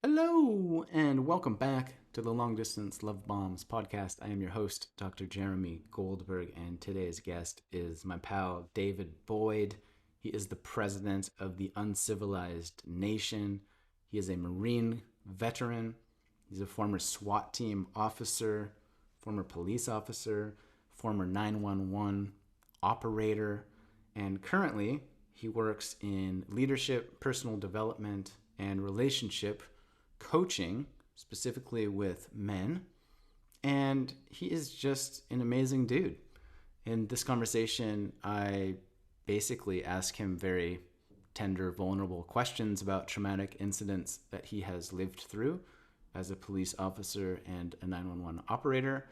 Hello, and welcome back to the Long Distance Love Bombs podcast. I am your host, Dr. Jeremy Goldberg, and today's guest is my pal, David Boyd. He is the president of the Uncivilized Nation. He is a Marine veteran. He's a former SWAT team officer, former police officer, former 911 operator, and currently he works in leadership, personal development, and relationship coaching, specifically with men. And he is just an amazing dude. In this conversation, I basically ask him very tender, vulnerable questions about traumatic incidents that he has lived through as a police officer and a 911 operator.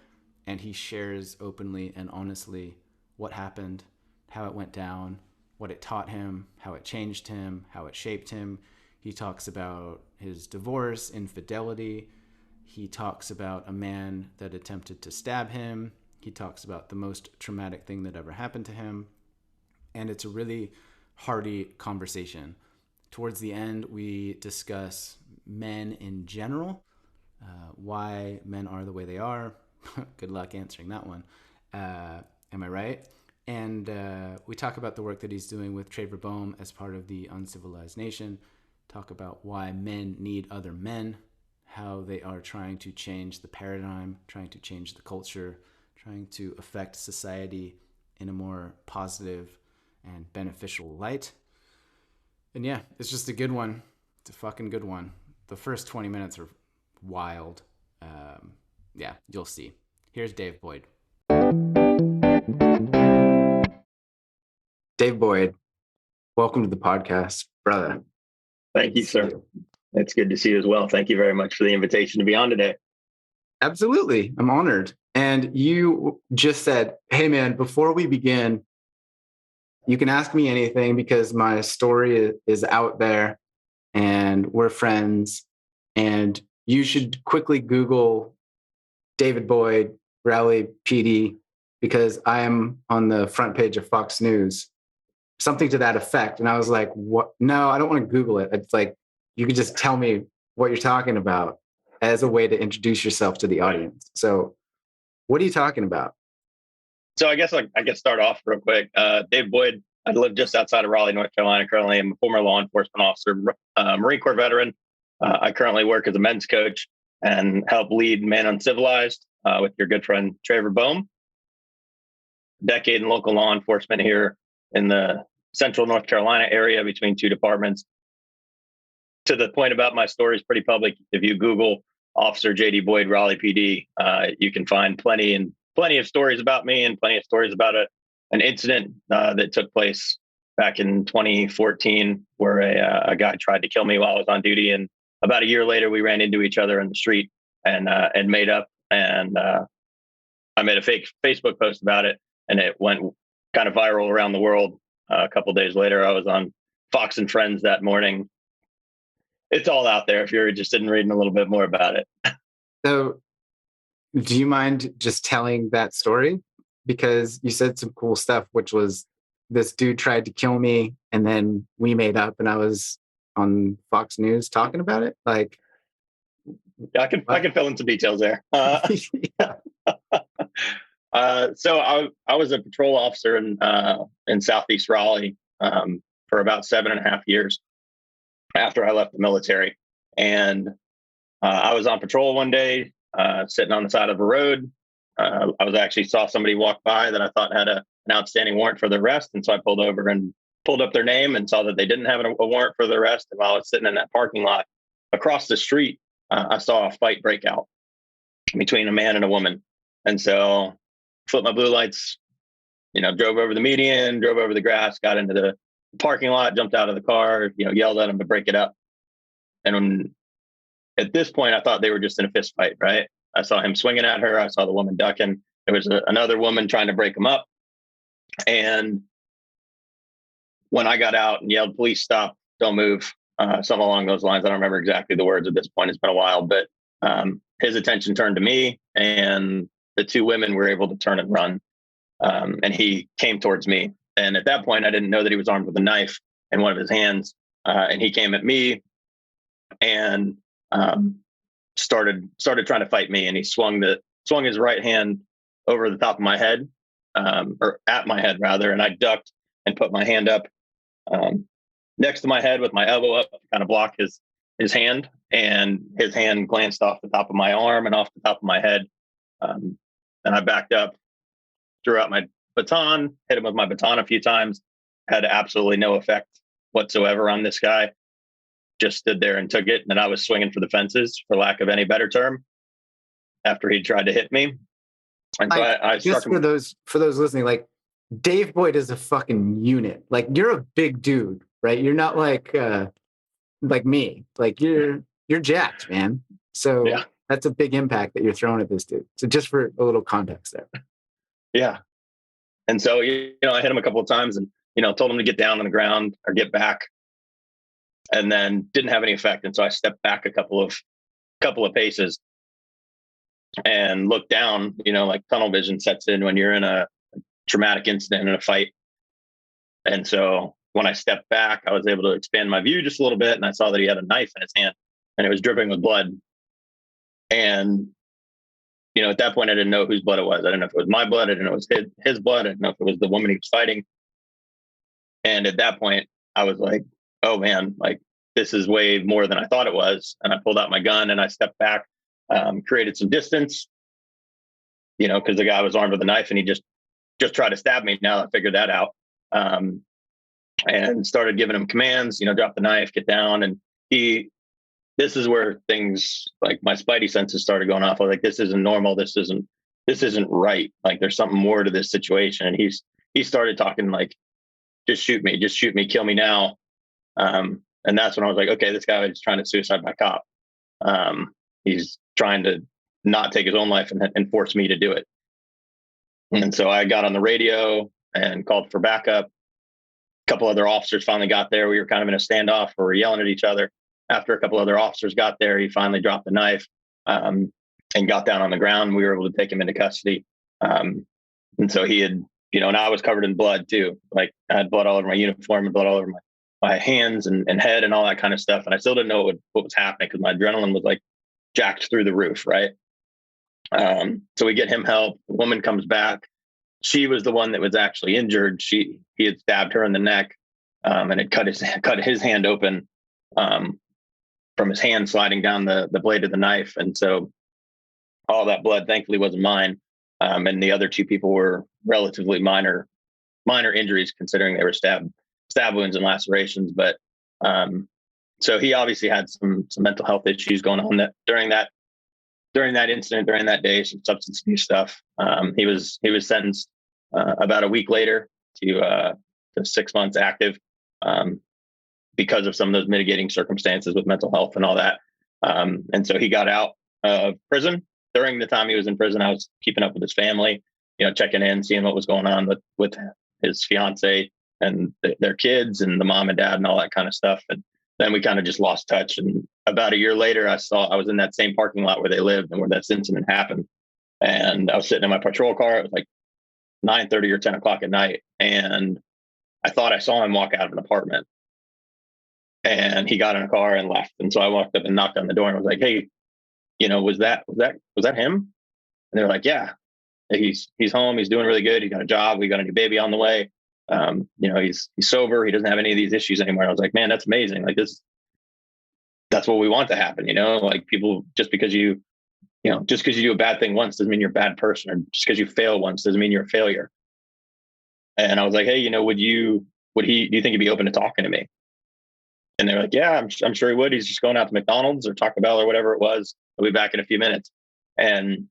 And he shares openly and honestly what happened, how it went down, what it taught him, how it changed him, how it shaped him. He talks about his divorce, infidelity. He talks about a man that attempted to stab him. He talks about the most traumatic thing that ever happened to him. And it's a really hearty conversation. Towards the end, we discuss men in general, why men are the way they are. Good luck answering that one. Am I right? And we talk about the work that he's doing with Traver Boehm as part of the Uncivilized Nation. Talk about why men need other men, how they are trying to change the paradigm, trying to change the culture, trying to affect society in a more positive and beneficial light. And yeah, it's just a good one. It's a fucking good one. The first 20 minutes are wild. Yeah, you'll see. Here's Dave Boyd. Dave Boyd, welcome to the podcast, brother. Thank you, sir. It's good to see you as well. Thank you very much for the invitation to be on today. Absolutely. I'm honored. And you just said, hey, man, before we begin, you can ask me anything because my story is out there and we're friends. And you should quickly Google David Boyd, Raleigh PD, because I am on the front page of Fox News. Something to that effect. And I was like, what? No, I don't want to Google it. It's like, you could just tell me what you're talking about as a way to introduce yourself to the audience. So what are you talking about? So I guess I can start off real quick. Dave Boyd, I live just outside of Raleigh, North Carolina. Currently, I'm a former law enforcement officer, Marine Corps veteran. I currently work as a men's coach and help lead Man UNcivilized with your good friend, Traver Boehm. Decade in local law enforcement here in the central North Carolina area between two departments. To the point about my story is pretty public. If you Google Officer J.D. Boyd, Raleigh PD, you can find plenty of stories about me and plenty of stories about an incident that took place back in 2014 where a guy tried to kill me while I was on duty. And about a year later, we ran into each other in the street and made up. And I made a fake Facebook post about it, and it went kind of viral around the world. A couple of days later, I was on Fox and Friends that morning. It's all out there if you're interested in reading a little bit more about it. So do you mind just telling that story? Because you said some cool stuff, which was this dude tried to kill me and then we made up and I was on Fox News talking about it. Like, yeah, I can fill in some details there. Yeah. So I was a patrol officer in Southeast Raleigh for about 7.5 years after I left the military. And I was on patrol one day, sitting on the side of a road. I was actually saw somebody walk by that I thought had an outstanding warrant for their arrest. And so I pulled over and pulled up their name and saw that they didn't have a warrant for their arrest. And while I was sitting in that parking lot across the street, I saw a fight break out between a man and a woman. And so flipped my blue lights, drove over the median, drove over the grass, got into the parking lot, jumped out of the car, yelled at him to break it up. And at this point, I thought they were just in a fist fight, right? I saw him swinging at her. I saw the woman ducking. There was another woman trying to break him up. And when I got out and yelled, "Police, stop, don't move," something along those lines. I don't remember exactly the words at this point. It's been a while, but his attention turned to me, and the two women were able to turn and run. And he came towards me. And at that point, I didn't know that he was armed with a knife in one of his hands. And he came at me. And started trying to fight me, and he swung his right hand over the top of my head, or at my head rather, and I ducked and put my hand up next to my head with my elbow up to kind of block his hand, and his hand glanced off the top of my arm and off the top of my head. And I backed up, threw out my baton, hit him with my baton a few times, had absolutely no effect whatsoever on this guy. Just stood there and took it. And then I was swinging for the fences, for lack of any better term, after he tried to hit me. And so I struck him. For those listening, like, Dave Boyd is a fucking unit. Like, you're a big dude, right? You're not like me. Like, you're jacked, man. So yeah. That's a big impact that you're throwing at this dude. So just for a little context there. Yeah. And so, I hit him a couple of times and, told him to get down on the ground or get back, and then didn't have any effect. And so I stepped back a couple of paces and looked down, like tunnel vision sets in when you're in a traumatic incident in a fight. And so when I stepped back, I was able to expand my view just a little bit, and I saw that he had a knife in his hand and it was dripping with blood. And, at that point, I didn't know whose blood it was. I didn't know if it was my blood. I didn't know it was his blood. I didn't know if it was the woman he was fighting. And at that point, I was like, oh man, like, this is way more than I thought it was. And I pulled out my gun and I stepped back, created some distance, because the guy was armed with a knife and he just tried to stab me. Now I figured that out. And started giving him commands, drop the knife, get down. And this is where things, like, my spidey senses started going off. I was like, this isn't normal. This isn't right. Like, there's something more to this situation. And he started talking like, just shoot me, kill me now. And that's when I was like, okay, this guy is trying to suicide by cop. He's trying to not take his own life and force me to do it. And so I got on the radio and called for backup. A couple other officers finally got there. We were kind of in a standoff where we were yelling at each other. After a couple other officers got there, he finally dropped the knife and got down on the ground. We were able to take him into custody. And so he had, and I was covered in blood too. Like, I had blood all over my uniform and blood all over my hands and head and all that kind of stuff. And I still didn't know what was happening because my adrenaline was like jacked through the roof. Right. So we get him help. The woman comes back. She was the one that was actually injured. He had stabbed her in the neck and had cut his hand open from his hand sliding down the blade of the knife. And so all that blood thankfully wasn't mine. And the other two people were relatively minor injuries, considering they were stab wounds and lacerations. But so he obviously had some mental health issues going on during that incident, during that day, some substance abuse stuff. He was sentenced about a week later to 6 months active because of some of those mitigating circumstances with mental health and all that. And so he got out of prison. During the time he was in prison, I was keeping up with his family, checking in, seeing what was going on with his fiance and their kids and the mom and dad and all that kind of stuff. And then we kind of just lost touch. And about a year later, I was in that same parking lot where they lived and where that incident happened. And I was sitting in my patrol car. It was like 9:30 or 10 o'clock at night. And I thought I saw him walk out of an apartment. And he got in a car and left. And so I walked up and knocked on the door and was like, hey, was that him? And they were like, yeah, he's home. He's doing really good. He got a job. We got a new baby on the way. He's sober. He doesn't have any of these issues anymore. I was like, man, that's amazing. Like, that's what we want to happen. Like, people, just because you do a bad thing once doesn't mean you're a bad person, or just because you fail once doesn't mean you're a failure. And I was like, hey, do you think he'd be open to talking to me? And they were like, yeah, I'm sure he would. He's just going out to McDonald's or Taco Bell or whatever it was. He'll be back in a few minutes. And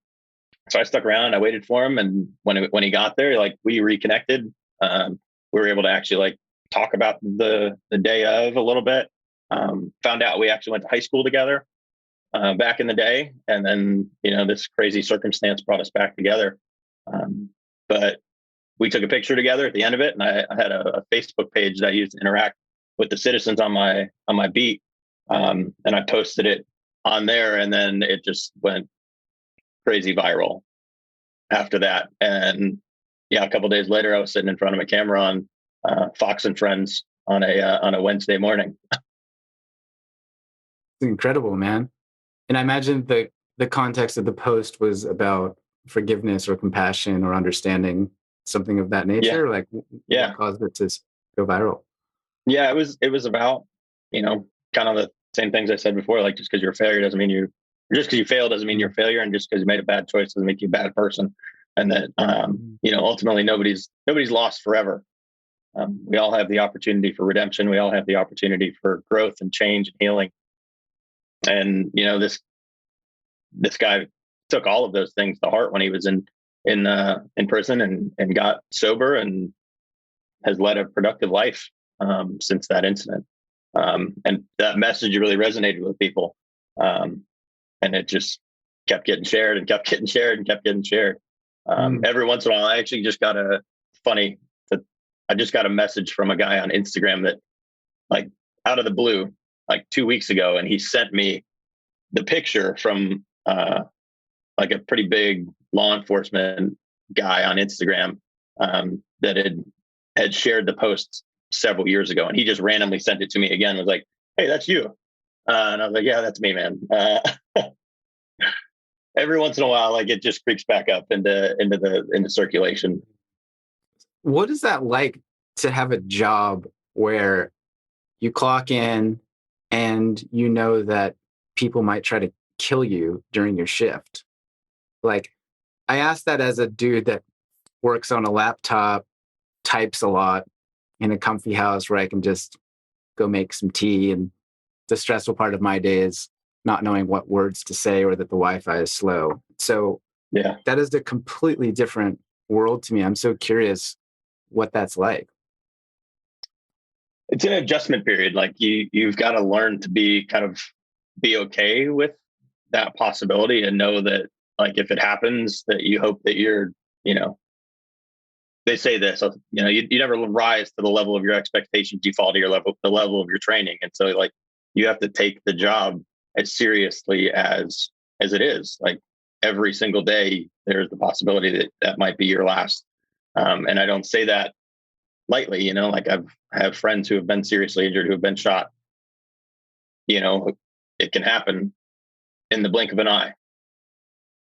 so I stuck around. I waited for him. And when he got there, like, we reconnected. We were able to actually, like, talk about the day of a little bit. Found out we actually went to high school together back in the day. And then, this crazy circumstance brought us back together. But we took a picture together at the end of it. And I had a Facebook page that I used to interact with the citizens on my beat. And I posted it on there, and then it just went crazy viral after that. And yeah, a couple of days later, I was sitting in front of a camera on Fox and Friends on a Wednesday morning. It's incredible, man. And I imagine the context of the post was about forgiveness or compassion or understanding, something of that Yeah. nature. Like, what Yeah. caused it to go viral? Yeah. It was about, you know, kind of the same things I said before. Like, just because you're a failure doesn't mean just because you fail doesn't mean you're a failure. And just because you made a bad choice doesn't make you a bad person. And that, you know, ultimately nobody's lost forever. We all have the opportunity for redemption. We all have the opportunity for growth and change and healing. And, you know, this guy took all of those things to heart when he was in prison and got sober and has led a productive life since that incident. And that message really resonated with people, and it just kept getting shared and kept getting shared and kept getting shared. Every once in a while, I actually just got funny. I just got a message from a guy on Instagram that, like, out of the blue, like 2 weeks ago, and he sent me the picture from like a pretty big law enforcement guy on Instagram that had shared the post several years ago, and he just randomly sent it to me again. Was like, "Hey, that's you," and I was like, "Yeah, that's me, man." Every once in a while, like, it just creeps back up into circulation. What is that like to have a job where you clock in and you know that people might try to kill you during your shift? Like, I asked that as a dude that works on a laptop, types a lot in a comfy house where I can just go make some tea. And the stressful part of my day is not knowing what words to say or that the Wi-Fi is slow. So Yeah, that is a completely different world to me. I'm so curious what that's like. it's an adjustment period. Like, you've got to learn to be okay with that possibility and know that, like, if it happens, that you hope that you're, you know, they say this, you know, you never rise to the level of your expectations. You fall to the level of your training. And so, like, you have to take the job as seriously as it is. Like, every single day, there's the possibility that that might be your last. And I don't say that lightly, you know, like, I have friends who have been seriously injured, who have been shot. You know, it can happen in the blink of an eye.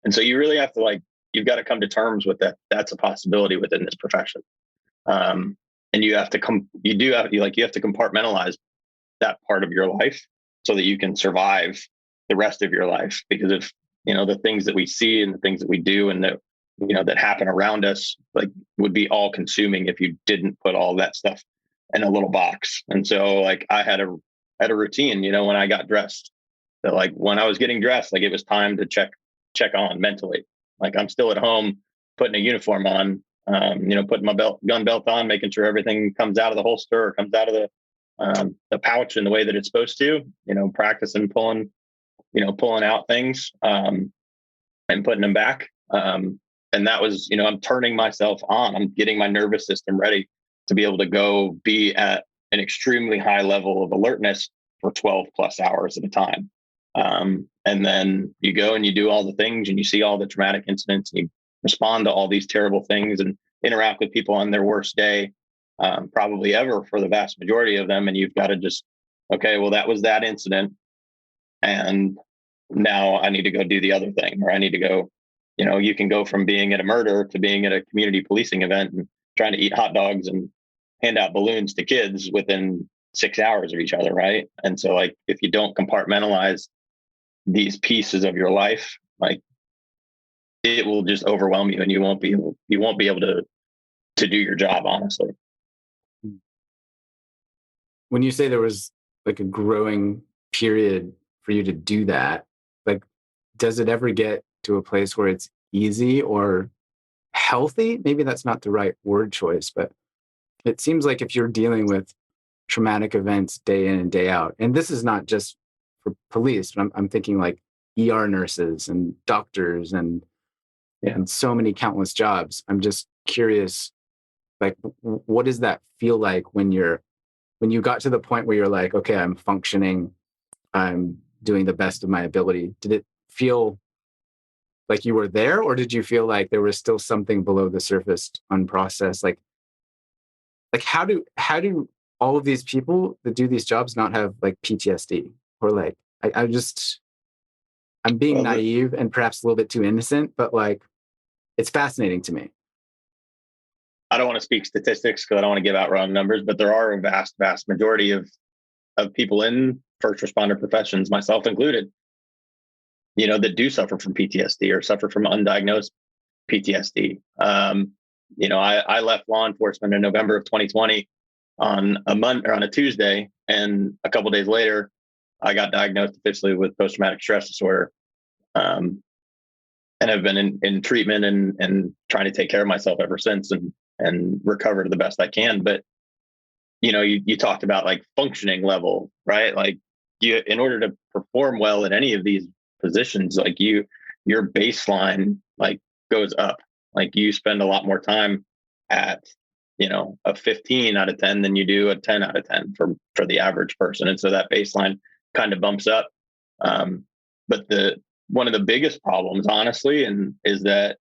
And so you really have to, like, you've got to come to terms with that. That's a possibility within this profession. And you have to you have to compartmentalize that part of your life so that you can survive the rest of your life. Because if, you know, the things that we see and the things that we do and that, you know, that happen around us, like, would be all consuming if you didn't put all that stuff in a little box. And so, like, I had a routine, you know, when I got dressed, that, like, when I was getting dressed, like, it was time to check on mentally. Like, I'm still at home putting a uniform on, you know, putting my gun belt on, making sure everything comes out of the holster or comes out of the pouch in the way that it's supposed to, you know, practicing pulling out things, and putting them back. And that was, you know, I'm turning myself on. I'm getting my nervous system ready to be able to go be at an extremely high level of alertness for 12 plus hours at a time. And then you go and you do all the things and you see all the traumatic incidents and you respond to all these terrible things and interact with people on their worst day, probably ever for the vast majority of them. And you've got to just, okay, well, that was that incident. And now I need to go do the other thing, or I need to go, you know, you can go from being at a murder to being at a community policing event and trying to eat hot dogs and hand out balloons to kids within 6 hours of each other. Right. And so, like, if you don't compartmentalize these pieces of your life, like, it will just overwhelm you and you won't be able to do your job, honestly. When you say there was like a growing period for you to do that, like, does it ever get to a place where it's easy or healthy? Maybe that's not the right word choice, but it seems like if you're dealing with traumatic events day in and day out, and this is not just for police, but I'm thinking like ER nurses and doctors and so many countless jobs. I'm just curious, like, what does that feel like when you got to the point where you're like, okay, I'm functioning, I'm doing the best of my ability? Did it feel like you were there, or did you feel like there was still something below the surface unprocessed? Like how do all of these people that do these jobs not have like PTSD or like I just I'm being Well, naive and perhaps a little bit too innocent, but like, it's fascinating to me. I don't want to speak statistics because I don't want to give out wrong numbers, but there are a vast majority of people in first responder professions, myself included, that do suffer from PTSD or suffer from undiagnosed PTSD. I left law enforcement in November of 2020 on a Monday or on a Tuesday, and a couple of days later, I got diagnosed officially with post-traumatic stress disorder, and have been in treatment and trying to take care of myself ever since, and recover to the best I can. But you talked about like functioning level, right? Like in order to perform well in any of these positions, like your baseline like goes up. Like you spend a lot more time at, a 15 out of 10 than you do a 10 out of 10 for the average person. And so that baseline kind of bumps up. But one of the biggest problems, honestly, is that,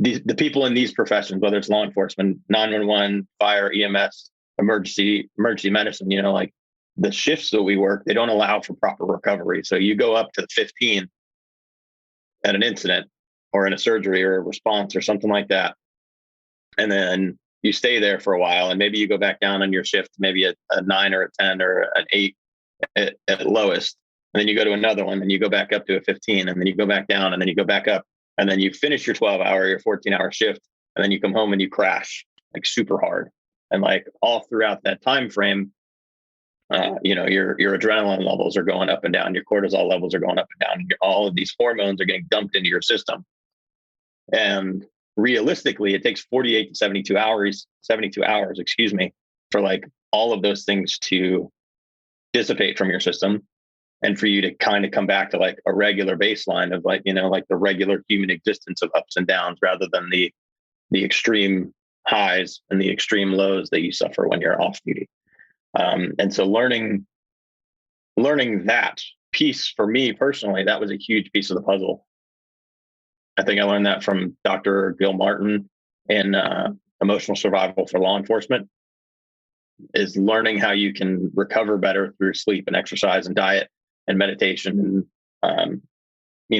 the people in these professions, whether it's law enforcement, 911, fire, EMS, emergency medicine, like the shifts that we work, they don't allow for proper recovery. So you go up to 15 at an incident or in a surgery or a response or something like that. And then you stay there for a while, and maybe you go back down on your shift, maybe a 9 or a 10 or an 8 at lowest. And then you go to another one, and you go back up to a 15, and then you go back down, and then you go back up. And then you finish your 12-hour, your 14-hour shift, and then you come home and you crash like super hard. And like all throughout that time frame, your adrenaline levels are going up and down, your cortisol levels are going up and down, all of these hormones are getting dumped into your system. And realistically, it takes 48 to 72 hours, for like all of those things to dissipate from your system, and for you to kind of come back to like a regular baseline of like, like the regular human existence of ups and downs, rather than the extreme highs and the extreme lows that you suffer when you're off duty. And so learning that piece for me personally, that was a huge piece of the puzzle. I think I learned that from Dr. Gil Martin in Emotional Survival for Law Enforcement, is learning how you can recover better through sleep and exercise and diet and meditation and,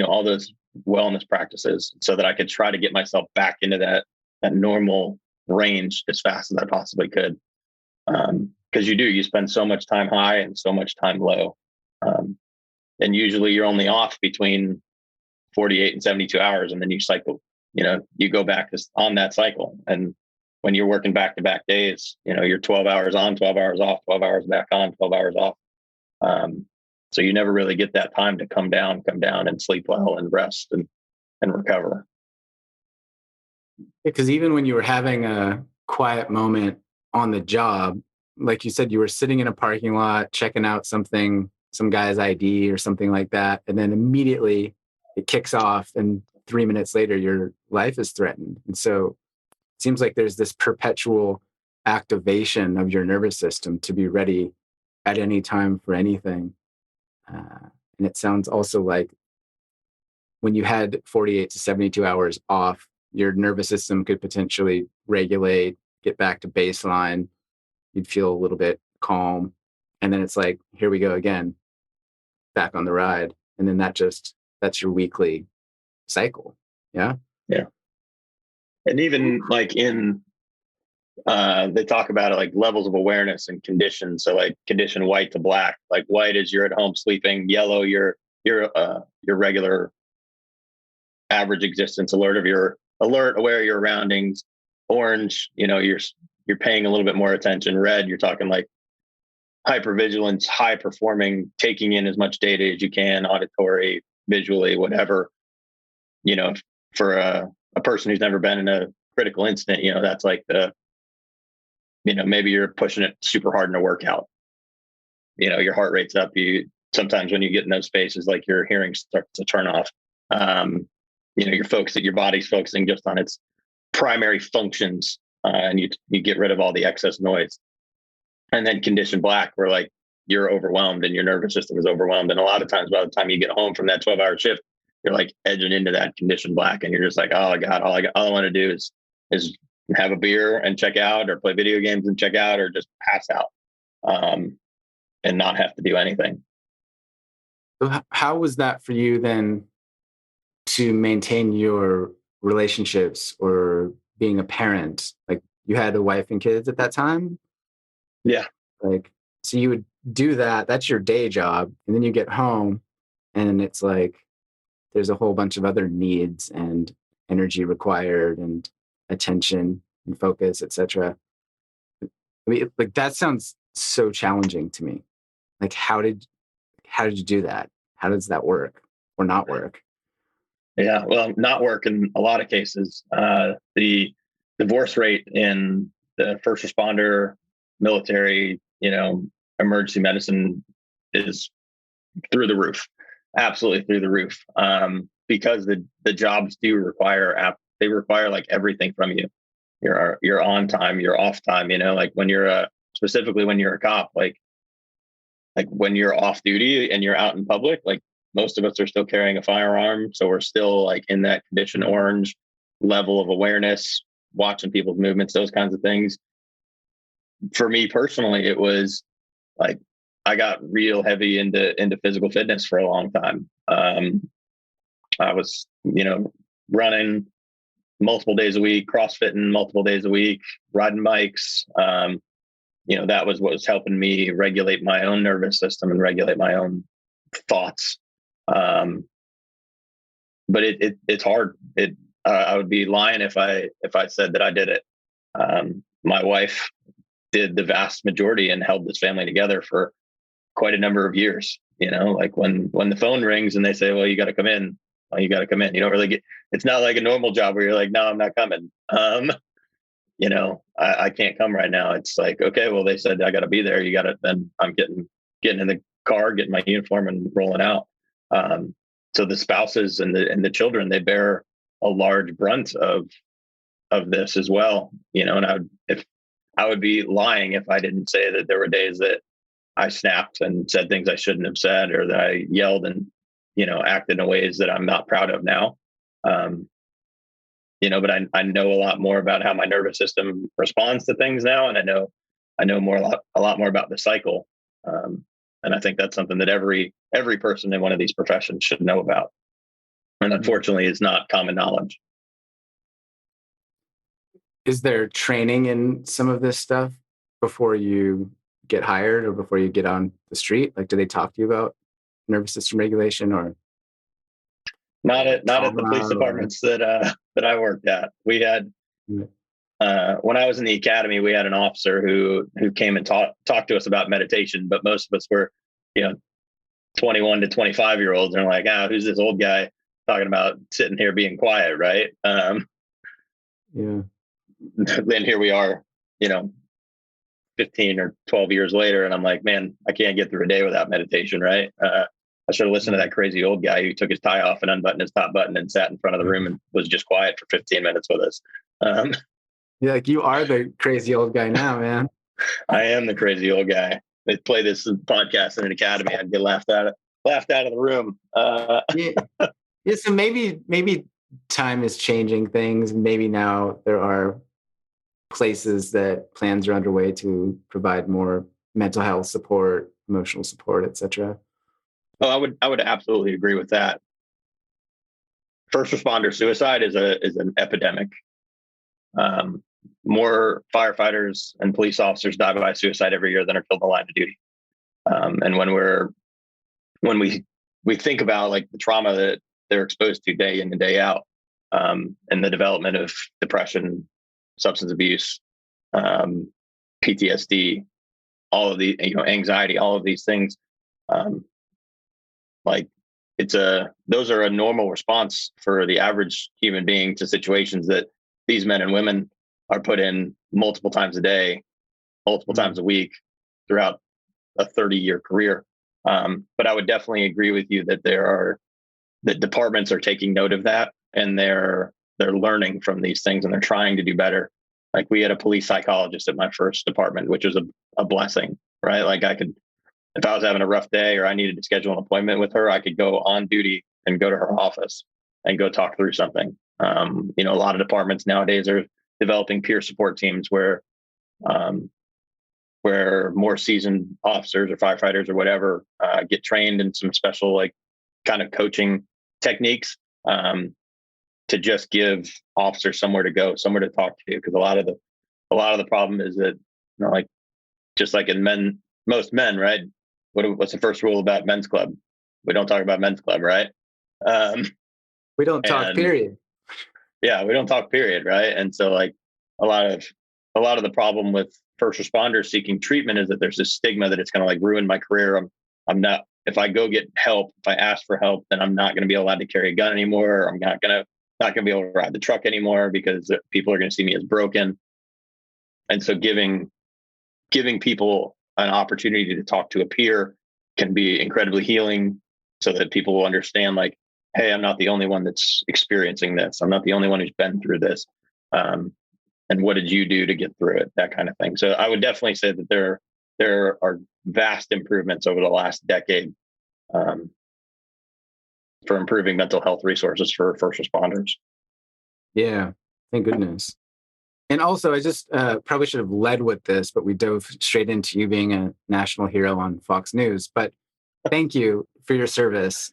all those wellness practices, so that I could try to get myself back into that normal range as fast as I possibly could. Because you spend so much time high and so much time low. And usually you're only off between 48 and 72 hours. And then you cycle, you go back on that cycle. And when you're working back-to-back days, you're 12 hours on, 12 hours off, 12 hours back on, 12 hours off. So you never really get that time to come down and sleep well and rest and recover. Because even when you were having a quiet moment on the job, like you said, you were sitting in a parking lot, checking out something, some guy's ID or something like that. And then immediately it kicks off, and 3 minutes later, your life is threatened. And so it seems like there's this perpetual activation of your nervous system to be ready at any time for anything. And it sounds also like when you had 48 to 72 hours off, your nervous system could potentially regulate, get back to baseline. You'd feel a little bit calm. And then it's like, here we go again, back on the ride. And then that's your weekly cycle. Yeah. Yeah. And even like they talk about it like levels of awareness and conditions. So like condition white to black, like white is you're at home sleeping, yellow, your regular average existence, alert, aware of your surroundings, orange, you're paying a little bit more attention, red, you're talking like hypervigilance, high performing, taking in as much data as you can, auditory, visually, whatever, for a person who's never been in a critical incident, that's like maybe you're pushing it super hard in a workout, your heart rate's up. Sometimes when you get in those spaces, like your hearing starts to turn off. Your body's focusing just on its primary functions, and you get rid of all the excess noise. And then condition black, where like you're overwhelmed and your nervous system is overwhelmed. And a lot of times by the time you get home from that 12-hour shift, you're like edging into that condition black, and you're just like, oh God, all I want to do is have a beer and check out, or play video games and check out, or just pass out, and not have to do anything. So how was that for you then to maintain your relationships or being a parent? Like you had a wife and kids at that time? Yeah. Like, so you would do that, that's your day job, and then you get home and it's like there's a whole bunch of other needs and energy required and attention and focus, etc. I mean, like that sounds so challenging to me. Like how did you do that? How does that work or not work? Yeah. Well, not work in a lot of cases. The divorce rate in the first responder, military, emergency medicine is through the roof, absolutely through the roof. Because the jobs do require they require like everything from you. Your on time, your off time. Like when you're specifically when you're a cop, like when you're off duty and you're out in public, like most of us are still carrying a firearm, so we're still like in that condition orange level of awareness, watching people's movements, those kinds of things. For me personally, it was like I got real heavy into physical fitness for a long time. I was, running multiple days a week, CrossFitting multiple days a week, riding bikes. That was what was helping me regulate my own nervous system and regulate my own thoughts. But it's hard. I would be lying if I said that I did it. My wife did the vast majority and held this family together for quite a number of years. Like when the phone rings and they say, "Well, you got to come in." Well, you got to come in. You don't really get. It's not like a normal job where you're like, "No, I'm not coming." I can't come right now. It's like, okay, well, they said I got to be there. You got to. Then I'm getting in the car, getting my uniform, and rolling out. So the spouses and the children, they bear a large brunt of this as well. And I would be lying if I didn't say that there were days that I snapped and said things I shouldn't have said, or that I yelled and, acted in ways that I'm not proud of now. But I know a lot more about how my nervous system responds to things now. And I know a lot more about the cycle. And I think that's something that every person in one of these professions should know about. And unfortunately, it's not common knowledge. Is there training in some of this stuff before you get hired or before you get on the street? Like, do they talk to you about nervous system regulation or Not at the police trauma or? departments that I worked at. We had when I was in the academy, we had an officer who came and talked to us about meditation, but most of us were, 21 to 25-year-olds, and like, who's this old guy talking about sitting here being quiet, right? Yeah. Then here we are, 15 or 12 years later, and I'm like, man, I can't get through a day without meditation, right? I should have listened to that crazy old guy who took his tie off and unbuttoned his top button and sat in front of the room and was just quiet for 15 minutes with us. Yeah, like you are the crazy old guy now, man. I am the crazy old guy. They play this podcast in an academy, I'd get laughed out of the room. Yeah, so maybe time is changing things. Maybe now there are places that plans are underway to provide more mental health support, emotional support, etc. Oh, I would absolutely agree with that. First responder suicide is an epidemic. More firefighters and police officers die by suicide every year than are killed in the line of duty. And when we think about like the trauma that they're exposed to day in and day out, and the development of depression, substance abuse, PTSD, all of the anxiety, all of these things, like those are a normal response for the average human being to situations that these men and women are put in multiple times a day, multiple times a week throughout a 30-year career. But I would definitely agree with you that that departments are taking note of that, and they're learning from these things, and they're trying to do better. Like we had a police psychologist at my first department, which was a blessing, right? Like if I was having a rough day or I needed to schedule an appointment with her, I could go on duty and go to her office and go talk through something. A lot of departments nowadays are developing peer support teams where where more seasoned officers or firefighters or whatever get trained in some special like kind of coaching techniques to just give officers somewhere to go, somewhere to talk to. Because a lot of the problem is that, like just like in most men, right? What's the first rule about men's club? We don't talk about men's club, right? We don't talk, period. Yeah, we don't talk, period, right? And so like a lot of the problem with first responders seeking treatment is that there's this stigma that it's going to like ruin my career. I'm not, if I go get help, if I ask for help, then I'm not going to be allowed to carry a gun anymore. I'm not going to be able to ride the truck anymore because people are going to see me as broken. And so giving people an opportunity to talk to a peer can be incredibly healing, so that people will understand like, hey, I'm not the only one that's experiencing this. I'm not the only one who's been through this. And what did you do to get through it? That kind of thing. So I would definitely say that there are vast improvements over the last decade for improving mental health resources for first responders. Yeah, thank goodness. And also, I just probably should have led with this, but we dove straight into you being a national hero on Fox News. But thank you for your service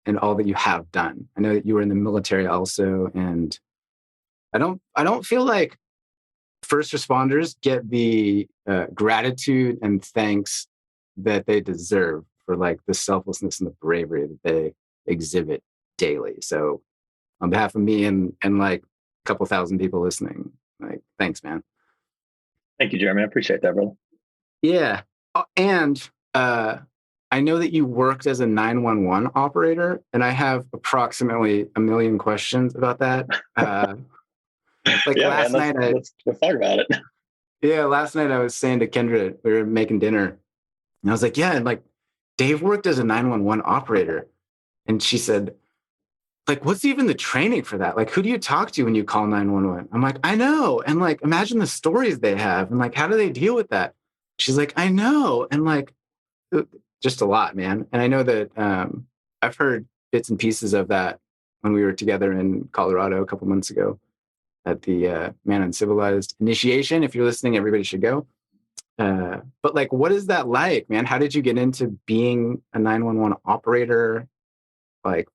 and all that you have done. I know that you were in the military also, and I don't feel like first responders get the gratitude and thanks that they deserve for like the selflessness and the bravery that they exhibit daily. So on behalf of me and like a couple thousand people listening, like, thanks, man. Thank you, Jeremy. I appreciate that, brother. Yeah. And I know that you worked as a 911 operator, and I have approximately a million questions about that. Like yeah, last man, night, let's talk about it. Yeah, last night I was saying to Kendra, we were making dinner, and I was like, yeah, and like Dave worked as a 911 operator. And she said, like, what's even the training for that? Like, who do you talk to when you call 911? I'm like, I know. And like, imagine the stories they have. And like, how do they deal with that? She's like, I know. And like, just a lot, man. And I know that I've heard bits and pieces of that when we were together in Colorado a couple months ago at the Man UNcivilized initiation. If you're listening, everybody should go. But like, what is that like, man? How did you get into being a 911 operator? Like,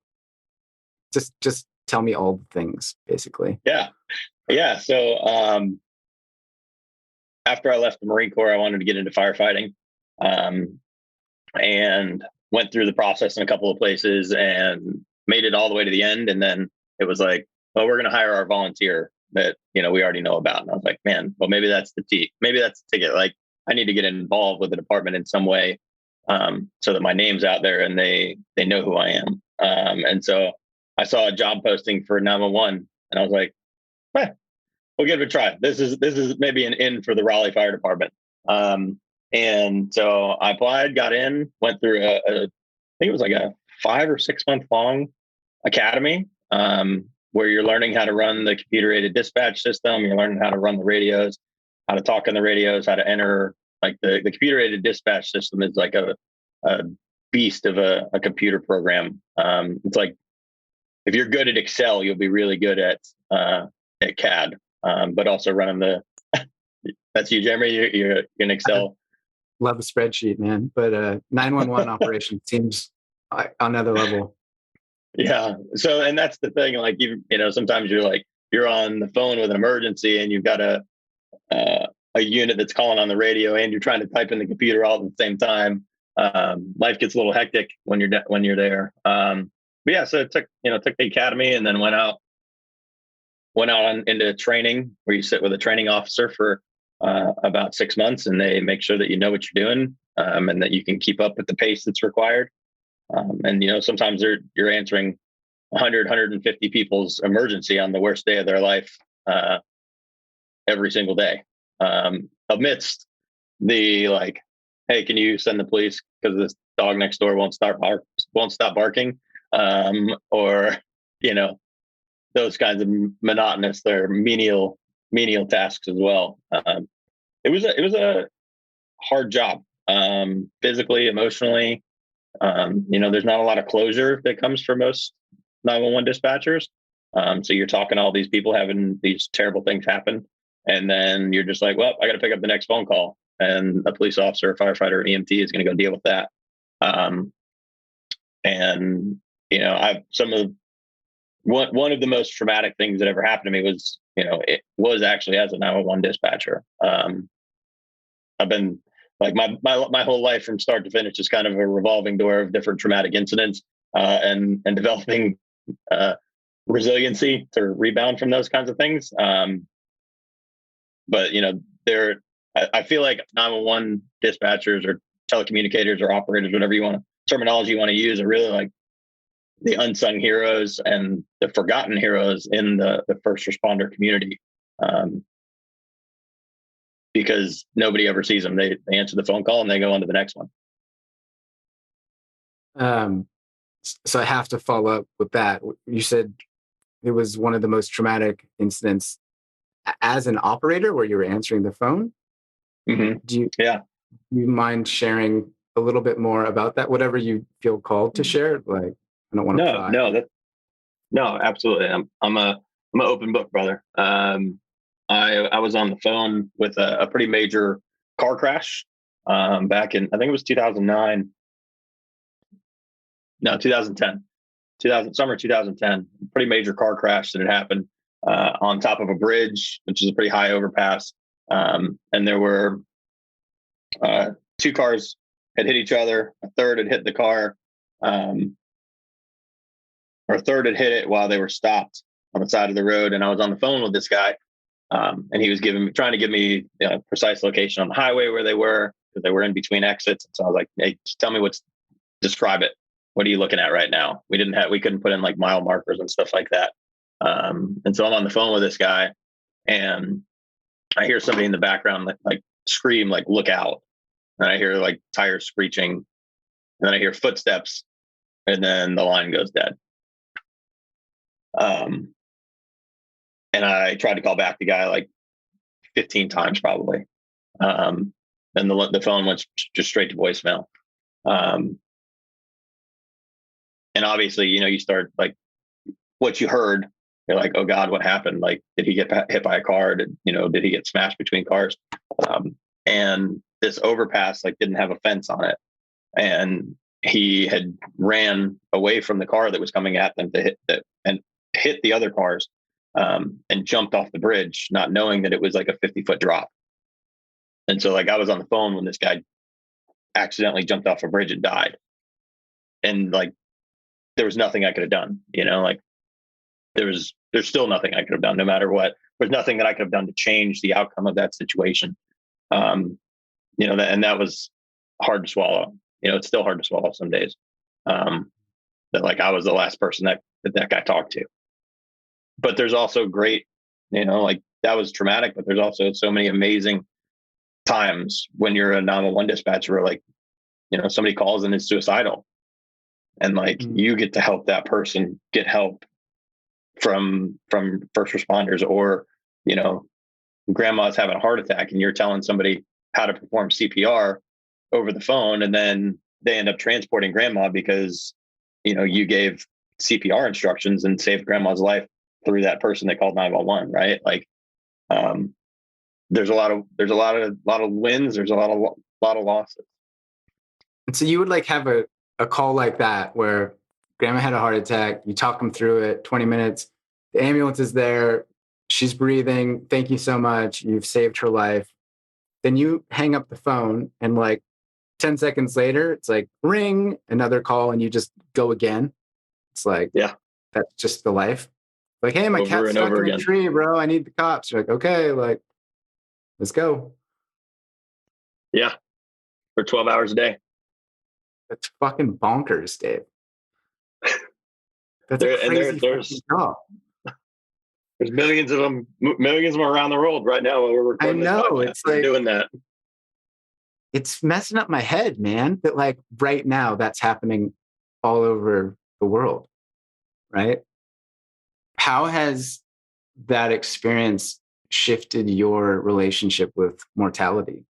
just tell me all the things, basically. Yeah. So after I left the Marine Corps, I wanted to get into firefighting, and went through the process in a couple of places and made it all the way to the end. And then it was like, well, we're going to hire our volunteer that, we already know about. And I was like, man, well, maybe that's maybe that's the ticket. Like, I need to get involved with the department in some way, so that my name's out there and they know who I am. And so I saw a job posting for 911, and I was like, we'll give it a try. This is maybe an in for the Raleigh Fire Department. And so I applied, got in, went through I think it was like a 5 or 6 month long academy, where you're learning how to run the computer aided dispatch system. You're learning how to run the radios, how to talk on the radios, how to enter. Like the computer aided dispatch system is like a beast of a computer program. It's like, if you're good at Excel, you'll be really good at CAD, but also running the. That's you, Jeremy. You're in Excel. Love a spreadsheet, man. But 911 operation seems on another level. Yeah. So, and that's the thing. Like sometimes you're on the phone with an emergency, and you've got a unit that's calling on the radio, and you're trying to type in the computer all at the same time. Life gets a little hectic when you're there. But yeah, so it took the academy, and then went out into training, where you sit with a training officer for about 6 months, and they make sure that you know what you're doing, and that you can keep up with the pace that's required. And sometimes you're answering 100, 150 people's emergency on the worst day of their life every single day, amidst the like, hey, can you send the police because this dog next door won't stop barking, or those kinds of monotonous or menial tasks as well. It was a hard job, physically, emotionally. There's not a lot of closure that comes for most 911 dispatchers. So you're talking to all these people having these terrible things happen. And then you're just like, well, I got to pick up the next phone call, and a police officer, a firefighter, EMT is going to go deal with that. And I've one of the most traumatic things that ever happened to me was, it was actually as a 911 dispatcher. I've been like my whole life from start to finish is kind of a revolving door of different traumatic incidents, and developing resiliency to rebound from those kinds of things. But I feel like 911 dispatchers or telecommunicators or operators, whatever terminology you want to use, are really like the unsung heroes and the forgotten heroes in the first responder community, because nobody ever sees them. They answer the phone call and they go on to the next one. So I have to follow up with that. You said it was one of the most traumatic incidents as an operator where you were answering the phone. Mm-hmm. Do you mind sharing a little bit more about that? Whatever you feel called to share. Like, I don't want to pry. No, absolutely. I'm an open book, brother. I was on the phone with a pretty major car crash back in, I think it was 2009. No, 2010. Summer 2010. Pretty major car crash that had happened on top of a bridge, which is a pretty high overpass. And there were two cars had hit each other. A third had hit the car, or a third had hit it while they were stopped on the side of the road. And I was on the phone with this guy, and he was trying to give me precise location on the highway where they were, because they were in between exits. And so I was like, hey, just tell me describe it. What are you looking at right now? We couldn't put in like mile markers and stuff like that. And so I'm on the phone with this guy, and I hear somebody in the background like scream, like, look out. And I hear like tires screeching, and then I hear footsteps, and then the line goes dead. And I tried to call back the guy like 15 times probably. And the phone went just straight to voicemail. And obviously, you start like what you heard. You're like, oh God, what happened? Like, did he get hit by a car? Did he get smashed between cars? And this overpass like didn't have a fence on it, and he had ran away from the car that was coming at them to hit the other cars, and jumped off the bridge, not knowing that it was like a 50-foot drop. And so like I was on the phone when this guy accidentally jumped off a bridge and died, and like there was nothing I could have done. Like there's still nothing I could have done, no matter what. There's nothing that I could have done to change the outcome of that situation. And that was hard to swallow. It's still hard to swallow some days. That like I was the last person that guy talked to. But there's also great, like that was traumatic, but there's also so many amazing times when you're a 911 dispatcher where like, somebody calls and is suicidal, and like you get to help that person get help from first responders, or, grandma's having a heart attack and you're telling somebody how to perform CPR over the phone, and then they end up transporting grandma because, you gave CPR instructions and saved grandma's life through that person that called 911, right? Like, there's a lot of wins. There's a lot of losses. And so you would like have a call like that where grandma had a heart attack. You talk them through it, 20 minutes. The ambulance is there. She's breathing. Thank you so much. You've saved her life. Then you hang up the phone, and like 10 seconds later, it's like ring, another call, and you just go again. It's like, yeah, that's just the life. Like, hey, my cat's stuck in a tree, bro. I need the cops. You're like, okay, like, let's go. Yeah. For 12 hours a day. That's fucking bonkers, Dave. That's a crazy job. There's millions of them around the world right now. While we're recording I know, it's like doing that. It's messing up my head, man. That like right now that's happening all over the world, right? How has that experience shifted your relationship with mortality?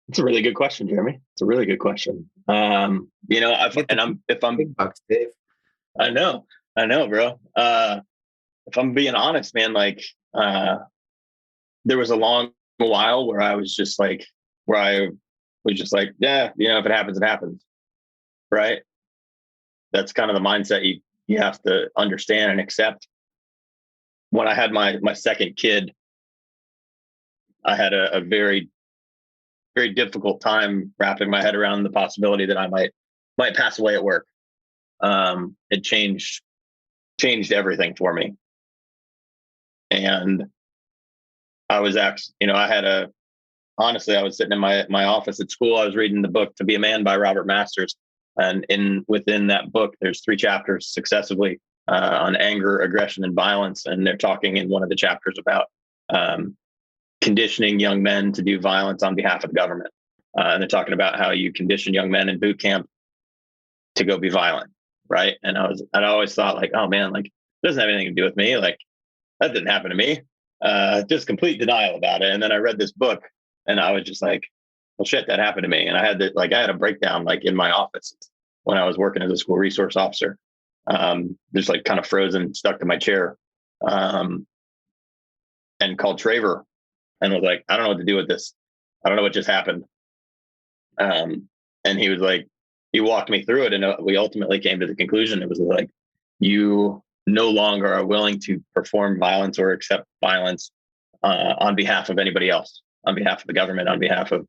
It's a really good question, Jeremy. It's a really good question. If I'm big bucks, Dave. I know, bro. If I'm being honest, man, like there was a long while where I was just like, yeah, if it happens, it happens. Right. That's kind of the mindset you have to understand and accept. When I had my second kid, I had a very, very difficult time wrapping my head around the possibility that I might pass away at work. It changed everything for me. And I was actually, honestly, I was sitting in my office at school. I was reading the book To Be a Man by Robert Masters. And within that book, there's 3 chapters successively on anger, aggression, and violence. And they're talking in one of the chapters about conditioning young men to do violence on behalf of the government. And they're talking about how you condition young men in boot camp to go be violent. Right. And I'd always thought like, oh man, like it doesn't have anything to do with me. Like that didn't happen to me. Just complete denial about it. And then I read this book and I was just like, well, shit, that happened to me. And I had a breakdown like in my office when I was working as a school resource officer, just like kind of frozen, stuck to my chair, and called Traver and was like, I don't know what to do with this. I don't know what just happened. And he was like, he walked me through it. And we ultimately came to the conclusion. It was like, you no longer are willing to perform violence or accept violence on behalf of anybody else, on behalf of the government, on behalf of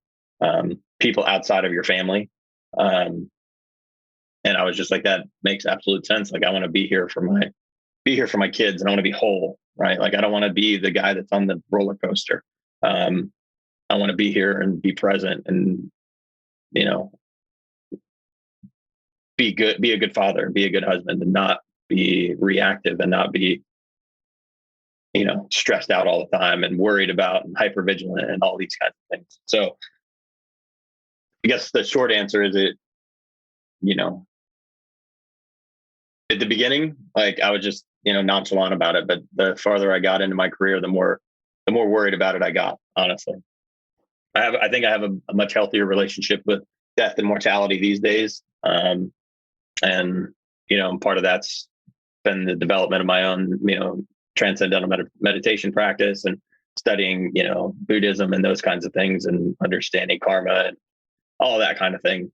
people outside of your family. And I was just like, that makes absolute sense. Like, I want to be here for my kids, and I want to be whole, right? Like, I don't want to be the guy that's on the roller coaster. I want to be here and be present and, be a good father, be a good husband, and not be reactive and not be, stressed out all the time and worried about and hypervigilant and all these kinds of things. So I guess the short answer is at the beginning, like I was just, nonchalant about it. But the farther I got into my career, the more worried about it I got, honestly. I think I have a much healthier relationship with death and mortality these days. And, part of that's been the development of my own, transcendental meditation practice and studying, Buddhism and those kinds of things and understanding karma and all that kind of thing,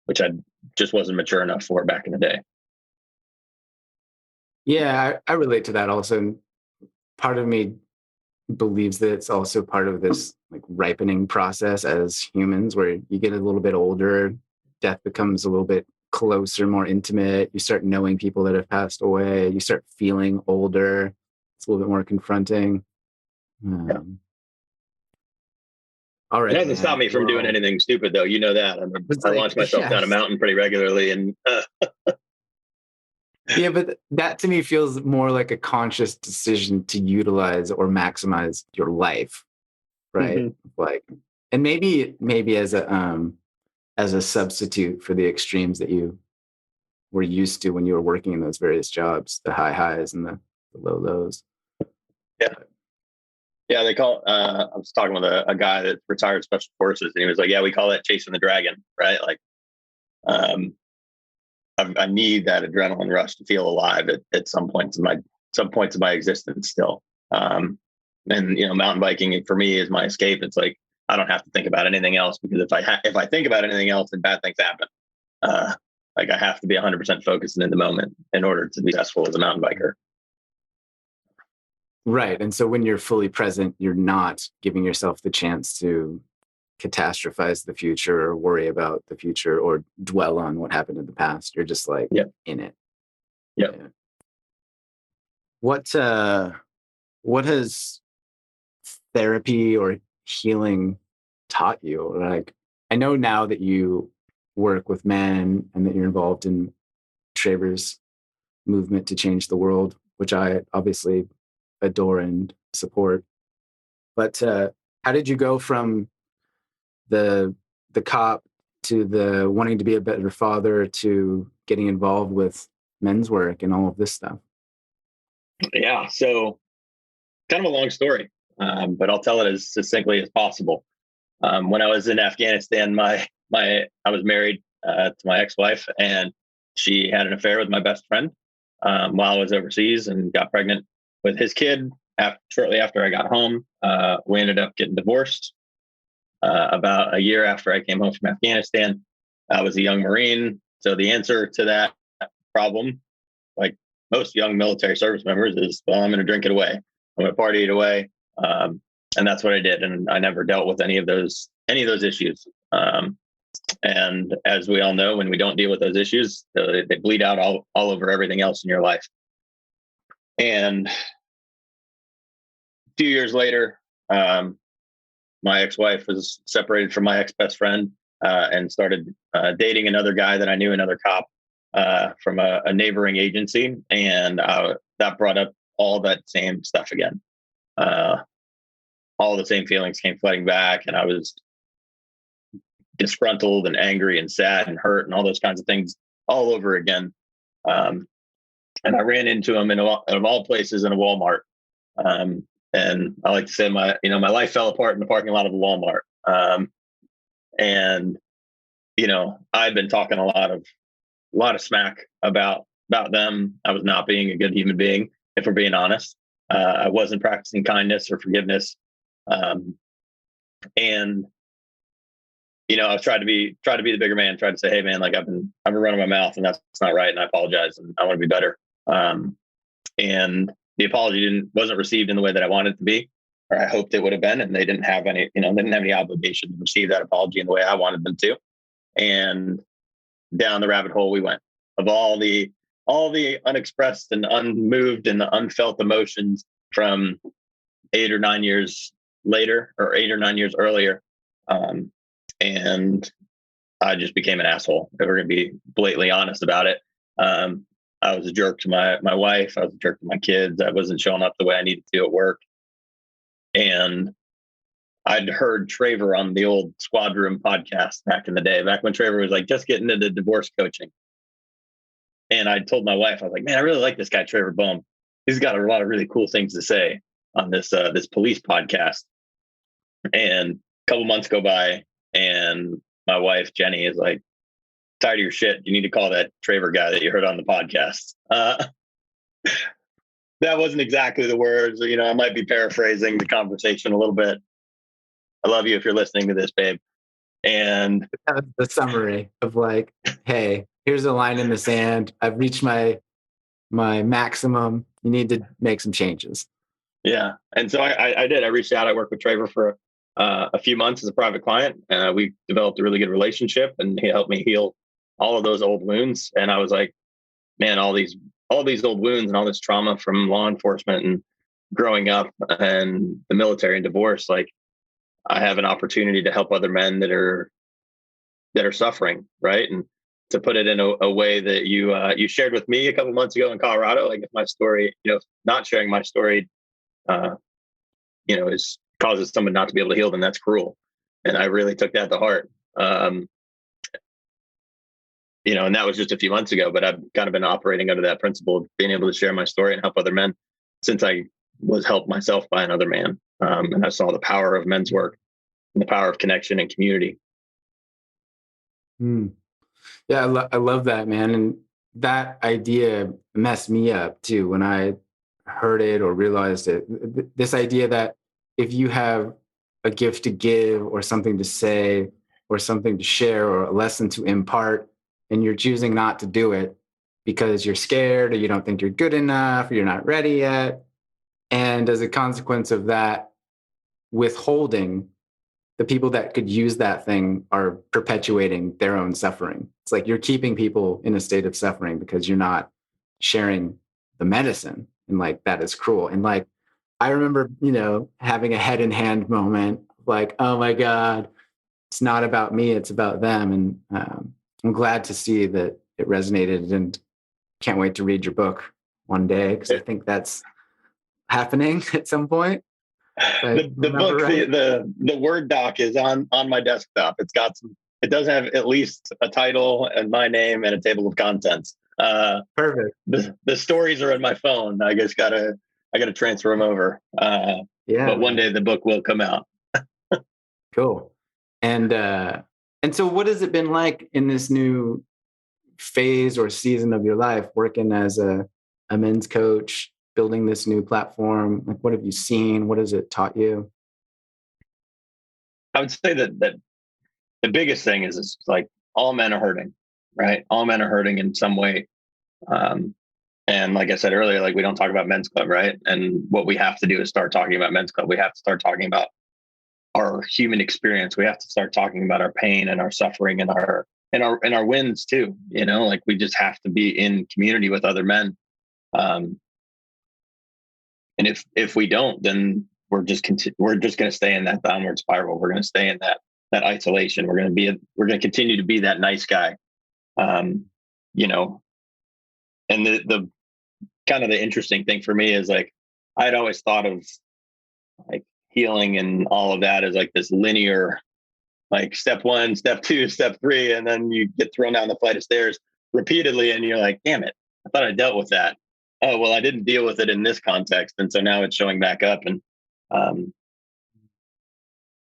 which I just wasn't mature enough for back in the day. Yeah, I relate to that also. And part of me believes that it's also part of this like ripening process as humans, where you get a little bit older, death becomes a little bit closer, more intimate. You start knowing people that have passed away. You start feeling older. It's a little bit more confronting. All right. It hasn't stopped me from doing anything stupid, though. You know that. I launch myself down a mountain pretty regularly, and yeah, but that to me feels more like a conscious decision to utilize or maximize your life, right? Mm-hmm. Like, and maybe as a substitute for the extremes that you were used to when you were working in those various jobs, the high highs and the low lows. Yeah, they call. I was talking with a guy that retired special forces, and he was like, "Yeah, we call that chasing the dragon, right? Like, I need that adrenaline rush to feel alive at some points of my existence still. And mountain biking for me is my escape. It's like I don't have to think about anything else, because if I think about anything else, then bad things happen. Like I have to be 100% focused and in the moment in order to be successful as a mountain biker." Right. And so when you're fully present, you're not giving yourself the chance to catastrophize the future or worry about the future or dwell on what happened in the past. You're just like in it. Yeah. What has therapy or healing taught you? Like, I know now that you work with men and that you're involved in Traver's movement to change the world, which I obviously adore and support. But how did you go from the cop to the wanting to be a better father to getting involved with men's work and all of this stuff? Yeah, so kind of a long story, but I'll tell it as succinctly as possible. When I was in Afghanistan, I was married to my ex-wife, and she had an affair with my best friend while I was overseas and got pregnant with his kid. shortly after I got home, we ended up getting divorced. About a year after I came home from Afghanistan, I was a young Marine. So the answer to that problem, like most young military service members, is, well, I'm going to drink it away. I'm going to party it away. And that's what I did. And I never dealt with any of those issues. And as we all know, when we don't deal with those issues, they bleed out all over everything else in your life. And a few years later, my ex-wife was separated from my ex-best friend and started dating another guy that I knew, another cop from a neighboring agency. And that brought up all that same stuff again. All the same feelings came flooding back, and I was disgruntled and angry and sad and hurt and all those kinds of things all over again. And I ran into him of all places in a Walmart. And I like to say my life fell apart in the parking lot of a Walmart. And I'd been talking a lot of smack about them. I was not being a good human being, if we're being honest. I wasn't practicing kindness or forgiveness. And I was tried to be the bigger man, tried to say, hey man, like I've been running my mouth and that's not right. And I apologize and I want to be better. And the apology wasn't received in the way that I wanted it to be, or I hoped it would have been. And they didn't have any obligation to receive that apology in the way I wanted them to. And down the rabbit hole we went of all the unexpressed and unmoved and the unfelt emotions from 8 or 9 years later, or 8 or 9 years earlier. And I just became an asshole. If we're going to be blatantly honest about it. I was a jerk to my wife. I was a jerk to my kids. I wasn't showing up the way I needed to at work. And I'd heard Traver on the old Squad Room podcast back in the day, back when Traver was like just getting into divorce coaching. And I told my wife, I was like, man, I really like this guy, Traver Boehm. He's got a lot of really cool things to say on this police podcast. And a couple months go by, and my wife, Jenny, is like, tired of your shit. You need to call that Traver guy that you heard on the podcast. That wasn't exactly the words. I might be paraphrasing the conversation a little bit. I love you if you're listening to this, babe. And the summary of like, hey, here's a line in the sand. I've reached my maximum. You need to make some changes. Yeah. And so I did. I reached out. I worked with Traver for a few months as a private client. We developed a really good relationship, and he helped me heal all of those old wounds. And I was like, man, all these old wounds and all this trauma from law enforcement and growing up and the military and divorce, like I have an opportunity to help other men that are suffering, right? And to put it in a way that you shared with me a couple months ago in Colorado, like if my story, not sharing my story, is causes someone not to be able to heal, then that's cruel. And I really took that to heart. And that was just a few months ago, but I've kind of been operating under that principle of being able to share my story and help other men since I was helped myself by another man. And I saw the power of men's work and the power of connection and community. Yeah, I love that, man. And that idea messed me up too when I heard it or realized it. This idea that if you have a gift to give or something to say or something to share or a lesson to impart, and you're choosing not to do it because you're scared or you don't think you're good enough or you're not ready yet. And as a consequence of that withholding, the people that could use that thing are perpetuating their own suffering. It's like you're keeping people in a state of suffering because you're not sharing the medicine. And like, that is cruel. And like, I remember, having a head in hand moment, like, oh my God, it's not about me, it's about them. And I'm glad to see that it resonated, and can't wait to read your book one day, because I think that's happening at some point. The book, right? the Word doc is on my desktop. It does have at least a title and my name and a table of contents. Perfect. The stories are in my phone. I guess I gotta transfer them over. But one day the book will come out. Cool. And so what has it been like in this new phase or season of your life, working as a men's coach, building this new platform? Like, what have you seen? What has it taught you? I would say that the biggest thing is like all men are hurting, right? All men are hurting in some way. Um, and like I said earlier, like we don't talk about men's club, right? And what we have to do is start talking about men's club. We have to start talking about our human experience. We have to start talking about our pain and our suffering and our wins too. You know, like we just have to be in community with other men. And if we don't, then we're just going to stay in that downward spiral. We're going to stay in that isolation. We're going to continue to be that nice guy. You know, and the kind of the interesting thing for me is like, I'd always thought of like healing and all of that as like this linear, like step 1, step 2, step 3, and then you get thrown down the flight of stairs repeatedly. And you're like, damn it, I thought I dealt with that. Oh, well, I didn't deal with it in this context. And so now it's showing back up. And,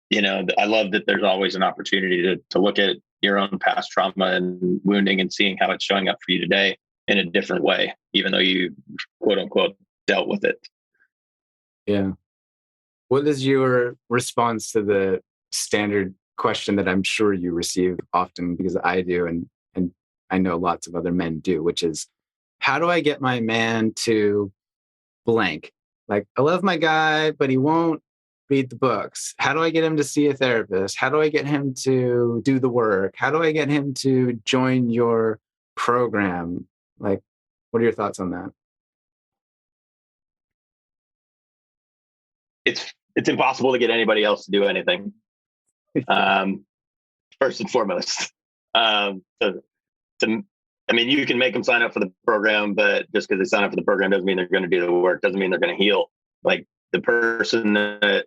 you know, I love that there's always an opportunity to look at your own past trauma and wounding and seeing how it's showing up for you today in a different way, even though you quote unquote dealt with it. Yeah. What is your response to the standard question that I'm sure you receive often, because I do, and I know lots of other men do, which is, how do I get my man to blank? Like, I love my guy, but he won't read the books. How do I get him to see a therapist? How do I get him to do the work? How do I get him to join your program? Like, what are your thoughts on that? It's impossible to get anybody else to do anything. First and foremost, I mean, you can make them sign up for the program, but just because they sign up for the program doesn't mean they're going to do the work. Doesn't mean they're going to heal. Like the person that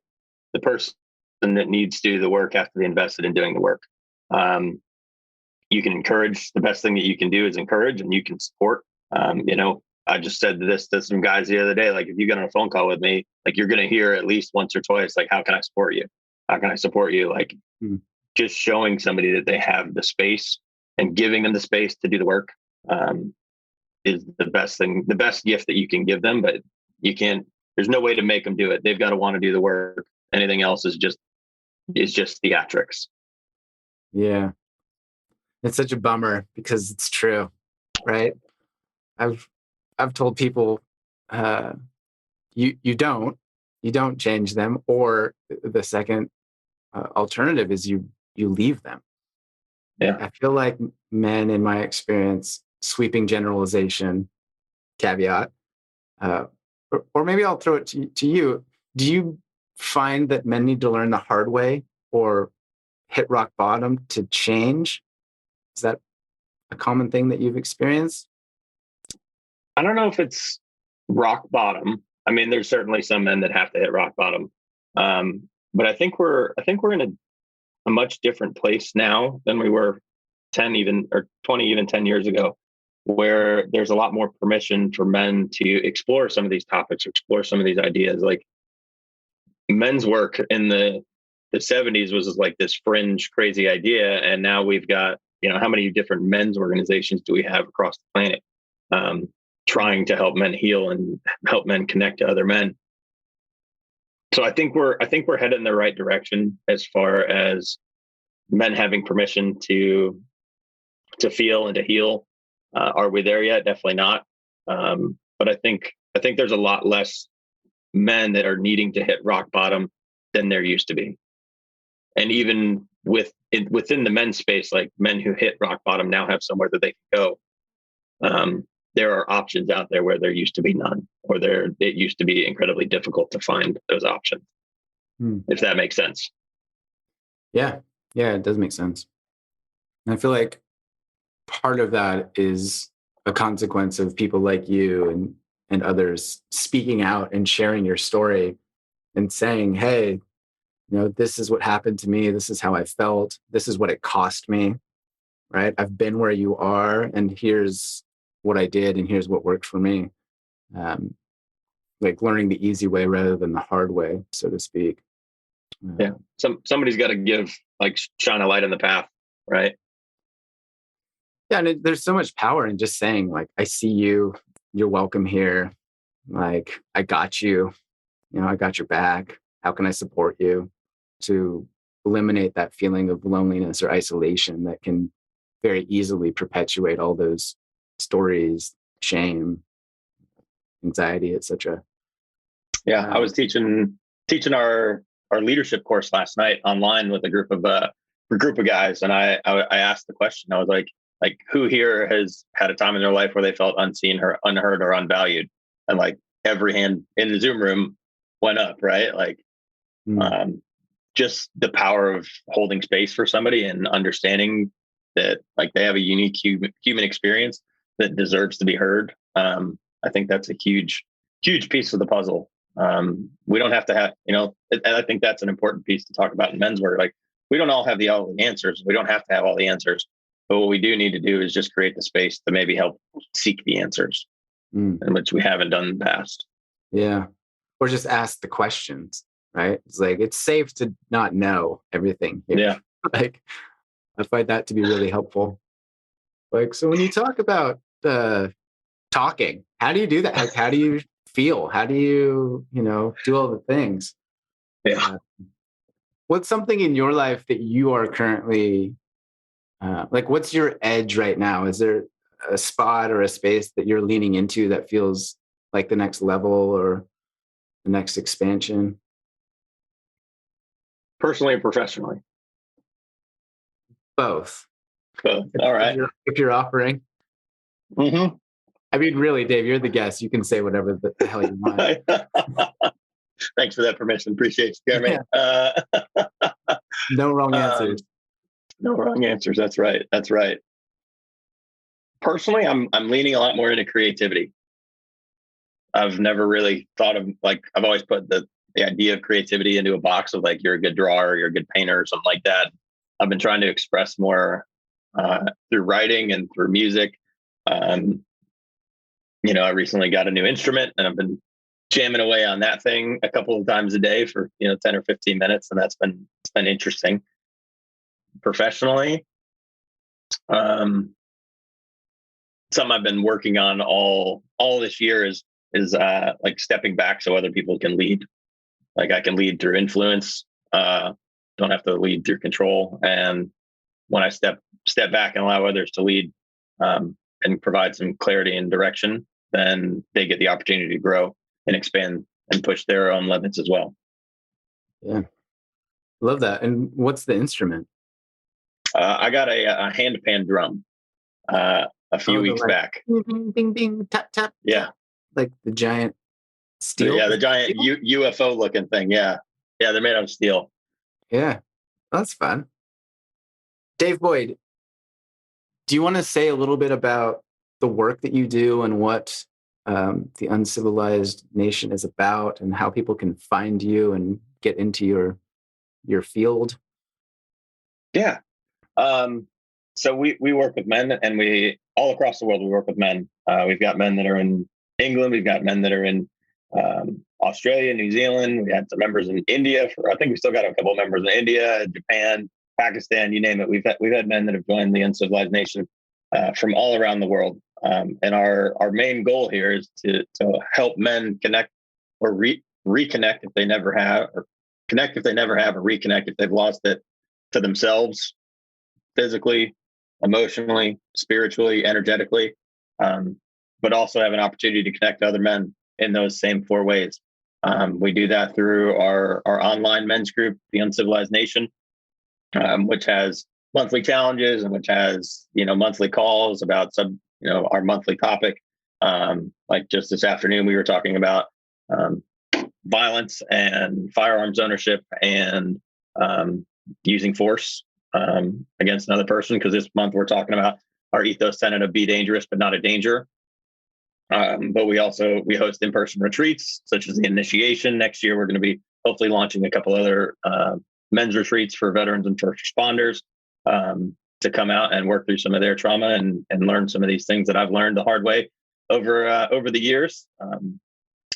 needs to do the work has to be invested in doing the work. You can encourage. The best thing that you can do is encourage, and you can support. You know, I just said this to some guys the other day. Like, if you get on a phone call with me, like you're going to hear at least once or twice, like, how can I support you? How can I support you? Like, just showing somebody that they have the space and giving them the space to do the work is the best thing, the best gift that you can give them. But you can't. There's no way to make them do it. They've got to want to do the work. Anything else is just theatrics. Yeah. It's such a bummer because it's true, right? I've told people, you don't change them, or the second alternative is you leave them. Yeah. I feel like men, in my experience, sweeping generalization, caveat, or maybe I'll throw it to you. Do you find that men need to learn the hard way or hit rock bottom to change? Is that a common thing that you've experienced? I don't know if it's rock bottom. I mean, there's certainly some men that have to hit rock bottom. But I think we're in a much different place now than we were 10 even or 20 even 10 years ago, where there's a lot more permission for men to explore some of these topics, explore some of these ideas. Like men's work in the 70s was like this fringe crazy idea, and now we've got, you know, how many different men's organizations do we have across the planet trying to help men heal and help men connect to other men. So I think we're headed in the right direction as far as men having permission to feel and to heal. Are we there yet? Definitely not. But I think there's a lot less men that are needing to hit rock bottom than there used to be. And even within the men's space, like men who hit rock bottom now have somewhere that they can go. There are options out there where there used to be none, or it used to be incredibly difficult to find those options. If that makes sense. Yeah, it does make sense. And I feel like part of that is a consequence of people like you and others speaking out and sharing your story and saying, hey, you know, this is what happened to me. This is how I felt. This is what it cost me, right? I've been where you are, and here's what I did, and here's what worked for me. Like learning the easy way rather than the hard way, so to speak. Yeah. Somebody's got to shine a light on the path, right? Yeah, and there's so much power in just saying, like, I see you, you're welcome here. like, I got you, I got your back. How can I support you? To eliminate that feeling of loneliness or isolation that can very easily perpetuate all those stories, shame, anxiety, etc. Yeah, I was teaching our leadership course last night online with a group of guys, and I asked the question. I was like who here has had a time in their life where they felt unseen or unheard or unvalued? And like every hand in the Zoom room went up, right? Like um, just the power of holding space for somebody and understanding that like they have a unique human experience that deserves to be heard. I think that's a huge piece of the puzzle. We don't have to have, and I think that's an important piece to talk about in men's work. Like we don't all have all the answers. We don't have to have all the answers, but what we do need to do is just create the space to maybe help seek the answers, in which we haven't done in the past. Yeah. Or just ask the questions, right? It's like, it's safe to not know everything here. Yeah. Like, I find that to be really helpful. Like, so when you talk about talking, how do you do that? Like, how do you feel? How do you, do all the things? Yeah. What's something in your life that you are currently, like, what's your edge right now? Is there a spot or a space that you're leaning into that feels like the next level or the next expansion? Personally and professionally. Both. Both. All right. If you're offering. Mm-hmm. I mean, really, Dave, you're the guest. You can say whatever the hell you want. Thanks for that permission. Appreciate you, Jeremy. Yeah. No wrong answers. No wrong answers. That's right. That's right. Personally, I'm leaning a lot more into creativity. I've never really thought of like I've always put the idea of creativity into a box of like you're a good drawer, or you're a good painter, or something like that. I've been trying to express more through writing and through music. I recently got a new instrument, and I've been jamming away on that thing a couple of times a day for 10 or 15 minutes, and it's been interesting. Professionally, something I've been working on all this year is like stepping back so other people can lead. Like I can lead through influence, don't have to lead through control. And when I step back and allow others to lead and provide some clarity and direction, then they get the opportunity to grow and expand and push their own limits as well. Yeah, love that. And what's the instrument? I got a hand pan drum a few weeks back. Bing, bing, bing, tap, tap. Yeah. Like the giant steel? Yeah, the giant UFO looking thing. Yeah. Yeah, they're made out of steel. Yeah, that's fun. Dave Boyd, do you want to say a little bit about the work that you do and what the Uncivilized Nation is about and how people can find you and get into your field? Yeah. So we work with men, and we all across the world, we work with men. We've got men that are in England. We've got men that are in Australia, New Zealand. We had some members in India. I think we still got a couple of members in India, Japan, Pakistan, you name it. We've had men that have joined the Uncivilized Nation from all around the world. And our main goal here is to help men connect or reconnect if they never have, or connect if they never have, or reconnect if they've lost it to themselves, physically, emotionally, spiritually, energetically, but also have an opportunity to connect to other men in those same four ways. We do that through our online men's group, the Uncivilized Nation, which has monthly challenges and which has monthly calls about our monthly topic. Like just this afternoon, we were talking about violence and firearms ownership and using force against another person, because this month we're talking about our ethos tenet of be dangerous but not a danger. But we host in-person retreats such as the initiation. Next year we're going to be hopefully launching a couple other men's retreats for veterans and first responders to come out and work through some of their trauma and learn some of these things that I've learned the hard way over the years.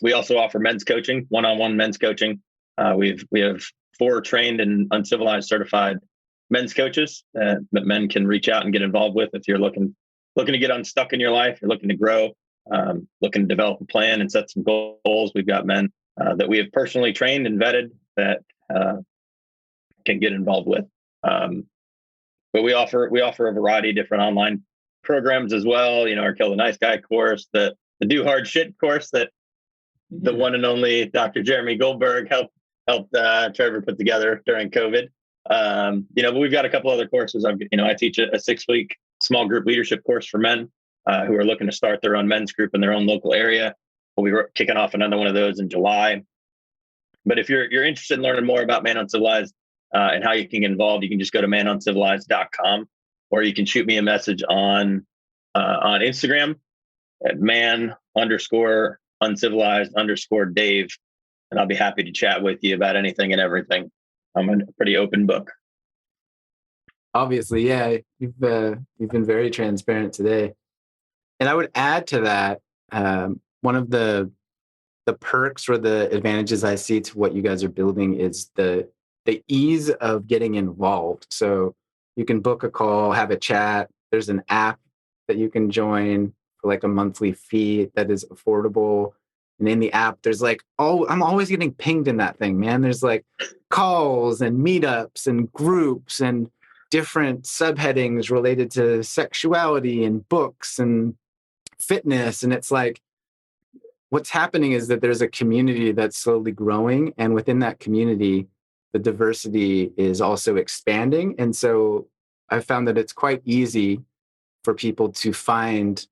We also offer men's coaching, one-on-one men's coaching. We have 4 trained and Uncivilized certified men's coaches that men can reach out and get involved with if you're looking to get unstuck in your life, you're looking to grow, looking to develop a plan and set some goals. We've got men that we have personally trained and vetted that can get involved with. But we offer a variety of different online programs as well. Our Kill the Nice Guy course, the Do Hard Shit course that the one and only Dr. Jeremy Goldberg helped Traver put together during COVID. But we've got a couple other courses. I teach a 6-week small group leadership course for men who are looking to start their own men's group in their own local area. We'll be kicking off another one of those in July. But if you're interested in learning more about Man Uncivilized and how you can get involved, you can just go to manuncivilized.com, or you can shoot me a message on Instagram at man_uncivilized_Dave, and I'll be happy to chat with you about anything and everything. I'm a pretty open book. Obviously, yeah, you've been very transparent today, and I would add to that one of the perks or the advantages I see to what you guys are building is the ease of getting involved. So you can book a call, have a chat. There's an app that you can join for like a monthly fee that is affordable. And in the app, there's I'm always getting pinged in that thing, man. There's like calls and meetups and groups and different subheadings related to sexuality and books and fitness. And it's like, what's happening is that there's a community that's slowly growing. And within that community, the diversity is also expanding. And so I found that it's quite easy for people to find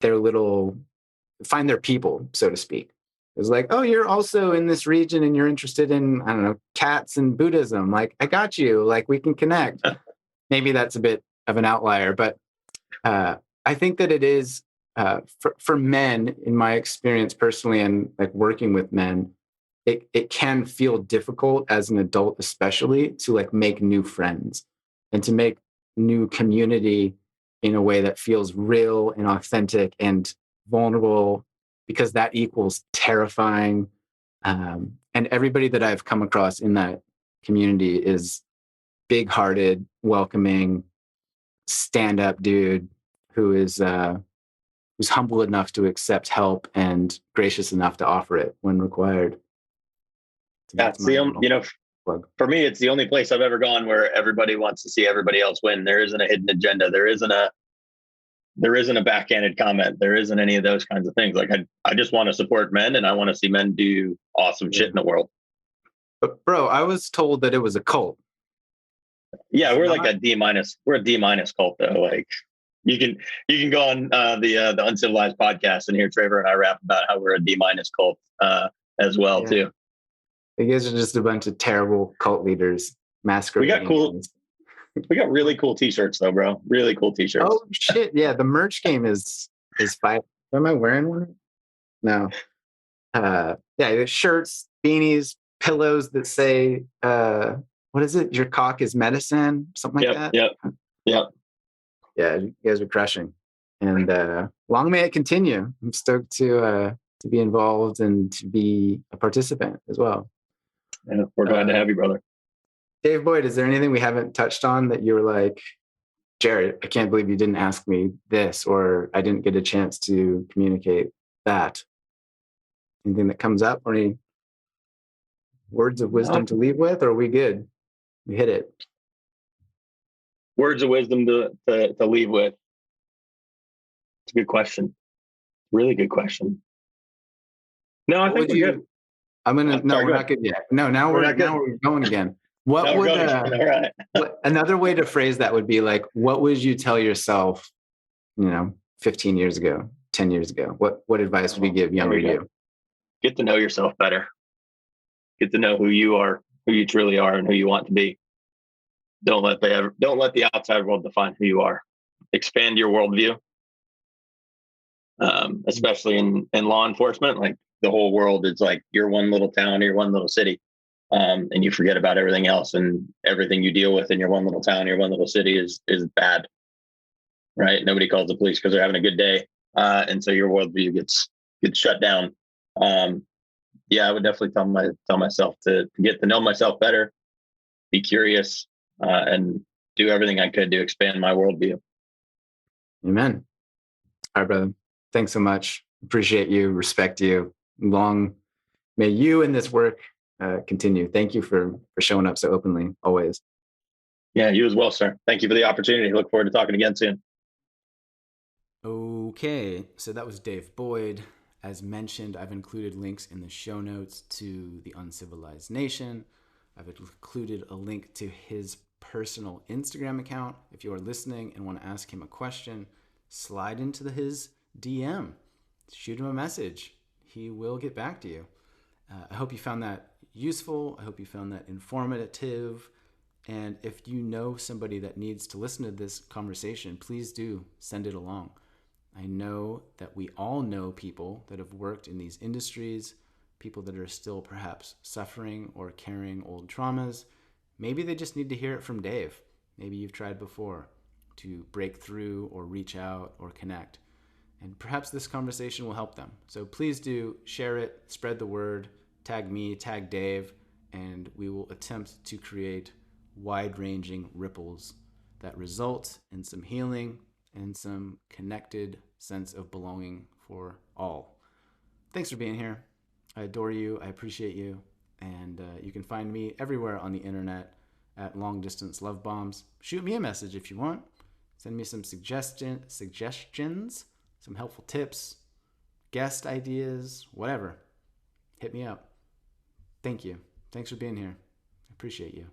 their people, so to speak. It's like, oh, you're also in this region and you're interested in, I don't know, cats and Buddhism. Like, I got you. Like, we can connect. Maybe that's a bit of an outlier, but I think that it is for men, in my experience personally, and like working with men, it can feel difficult as an adult, especially to like make new friends and to make new community in a way that feels real and authentic and vulnerable, because that equals terrifying. And everybody that I've come across in that community is big-hearted, welcoming, stand-up dude who is who's humble enough to accept help and gracious enough to offer it when required. Yeah, for me, it's the only place I've ever gone where everybody wants to see everybody else win. There isn't a hidden agenda. There isn't a backhanded comment. There isn't any of those kinds of things. Like I just want to support men, and I want to see men do awesome shit in the world. But bro, I was told that it was a cult. Yeah, we're like a D-. We're a D- cult though. Like you can go on the Uncivilized podcast and hear Traver and I rap about how we're a D- cult as well too. You guys are just a bunch of terrible cult leaders masquerading. We got really cool t-shirts though, bro. Really cool t-shirts. Oh shit. Yeah. The merch game is fire. Am I wearing one? No. Yeah. Shirts, beanies, pillows that say, what is it? Your cock is medicine. Something like that. Yep. Yeah. You guys are crushing, and long may it continue. I'm stoked to be involved and to be a participant as well. Yeah, we're glad to have you, brother. Dave Boyd, is there anything we haven't touched on that you were like, Jared, I can't believe you didn't ask me this, or I didn't get a chance to communicate that? Anything that comes up, or any words of wisdom to leave with, or are we good? We hit it. Words of wisdom to leave with. It's a good question. Really good question. No, I think we're good. We're not good yet. No, now we're going again. Another way to phrase that would be like, what would you tell yourself, 15 years ago, 10 years ago? What advice would you give younger you? Get to know yourself better. Get to know who you are, who you truly are, and who you want to be. Don't let the outside world define who you are. Expand your worldview, especially in law enforcement. Like the whole world is like your one little town, your one little city. And you forget about everything else, and everything you deal with in your one little town, your one little city is bad, right? Nobody calls the police because they're having a good day. And so your worldview gets shut down. I would definitely tell myself to get to know myself better, be curious, and do everything I could to expand my worldview. Amen. All right, brother. Thanks so much. Appreciate you, respect you. Long may you and this work continue. Thank you for showing up so openly, always. Yeah, you as well, sir. Thank you for the opportunity. Look forward to talking again soon. Okay, so that was Dave Boyd. As mentioned, I've included links in the show notes to the Uncivilized Nation. I've included a link to his personal Instagram account. If you are listening and want to ask him a question, slide into his DM, shoot him a message. He will get back to you. I hope you found that useful. I hope you found that informative. And if you know somebody that needs to listen to this conversation, please do send it along. I know that we all know people that have worked in these industries, people that are still perhaps suffering or carrying old traumas. Maybe they just need to hear it from Dave. Maybe you've tried before to break through or reach out or connect. And perhaps this conversation will help them. So please do share it, spread the word, tag me, tag Dave, and we will attempt to create wide-ranging ripples that result in some healing and some connected sense of belonging for all. Thanks for being here. I adore you. I appreciate you. And you can find me everywhere on the internet at Long Distance Love Bombs. Shoot me a message if you want. Send me some suggestions, some helpful tips, guest ideas, whatever. Hit me up. Thank you. Thanks for being here. I appreciate you.